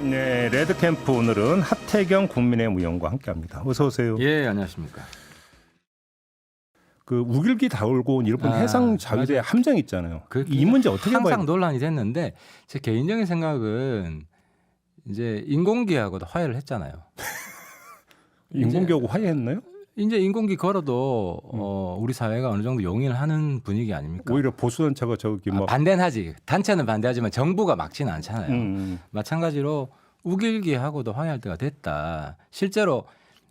네, 레드캠프 오늘은 하태경 국민의힘 의원과 함께합니다. 어서 오세요. 예, 안녕하십니까. 그 우길기 다올고 온 일본 해상 자위대 맞아요. 함정 있잖아요. 그 이 문제 어떻게 봐야 항상 돼요? 논란이 됐는데 제 개인적인 생각은 이제 인공기하고도 화해를 했잖아요. 인공기하고 화해했나요? 이제 인공기 걸어도 우리 사회가 어느 정도 용인을 하는 분위기 아닙니까? 오히려 보수단체가 저기 뭐 반대는 하지. 단체는 반대하지만 정부가 막지는 않잖아요. 음. 마찬가지로 우길기하고도 화해할 때가 됐다. 실제로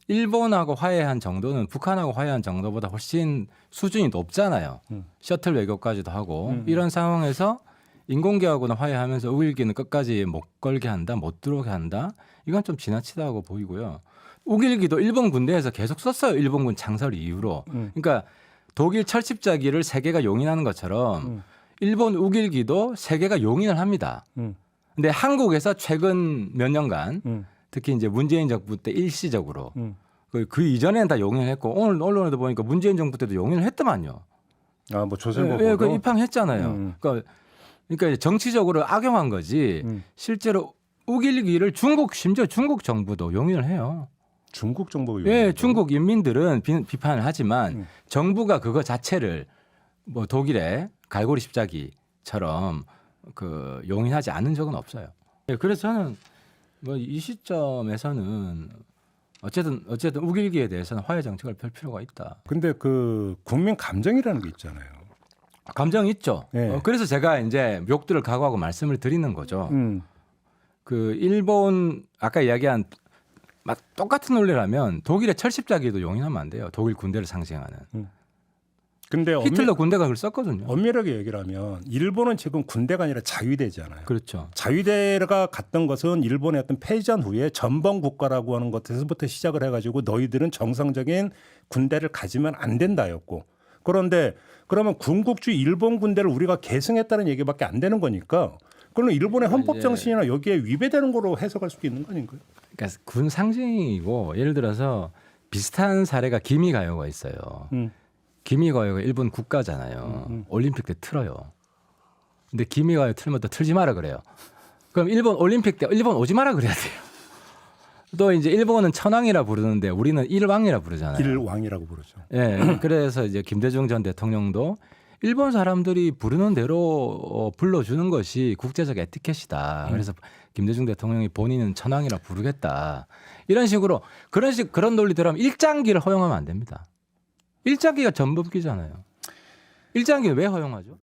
일본하고 화해한 정도는 북한하고 화해한 정도보다 훨씬 수준이 높잖아요. 셔틀 외교까지도 하고 이런 상황에서 인공기하고는 화해하면서 우길기는 끝까지 못 걸게 한다, 못 들어오게 한다. 이건 좀 지나치다고 보이고요. 우길기도 일본 군대에서 계속 썼어요. 일본군 창설 이후로. 그러니까 독일 철집자기를 세계가 용인하는 것처럼 일본 우길기도 세계가 용인을 합니다. 근데 한국에서 최근 몇 년간 특히 이제 문재인 정부 때 일시적으로 그 이전에는 다 용인을 했고 오늘 언론에도 보니까 문재인 정부 때도 용인을 했더만요. 아, 뭐 조선일보도 예, 그 입항했잖아요. 그러니까 정치적으로 악용한 거지. 실제로 우길기를 심지어 중국 정부도 용인을 해요. 중국 정부가 예, 중국 인민들은 비판을 하지만 정부가 그거 자체를 뭐 독일의 갈고리 십자기처럼 그 용인하지 않은 적은 없어요. 예, 그래서 저는 뭐 이 시점에서는 어쨌든 우길기에 대해서는 화해 정책을 펼 필요가 있다. 근데 그 국민 감정이라는 게 있잖아요. 감정이 있죠. 네. 그래서 제가 이제 욕들을 각오하고 말씀을 드리는 거죠. 그 일본 아까 이야기한 막 똑같은 논리라면 독일의 철십자기도 용인하면 안 돼요. 독일 군대를 상징하는. 근데 히틀러 군대가 그걸 썼거든요. 엄밀하게 얘기를 하면 일본은 지금 군대가 아니라 자위대잖아요. 그렇죠. 자위대가 갔던 것은 일본의 어떤 패전 후에 전범 국가라고 하는 것에서부터 시작을 해가지고 너희들은 정상적인 군대를 가지면 안 된다였고, 그런데 그러면 군국주의 일본 군대를 우리가 계승했다는 얘기밖에 안 되는 거니까 그러면 일본의 헌법 정신이나 여기에 위배되는 거로 해석할 수도 있는 거 아닌가요? 그러니까 군 상징이고 예를 들어서 비슷한 사례가 기미가요가 있어요. 기미가요가 일본 국가잖아요. 올림픽 때 틀어요. 근데 기미가요 틀면 또 틀지 마라 그래요. 그럼 일본 올림픽 때 일본 오지 마라 그래야 돼요. 또 이제 일본은 천왕이라 부르는데 우리는 일왕이라 부르잖아요. 일왕이라고 부르죠. 예. 그래서 이제 김대중 전 대통령도 일본 사람들이 부르는 대로 불러주는 것이 국제적 에티켓이다. 그래서 김대중 대통령이 본인은 천왕이라 부르겠다. 이런 식으로 그런 논리대로 하면 일장기를 허용하면 안 됩니다. 일장기가 전범기잖아요. 일장기는 왜 허용하죠?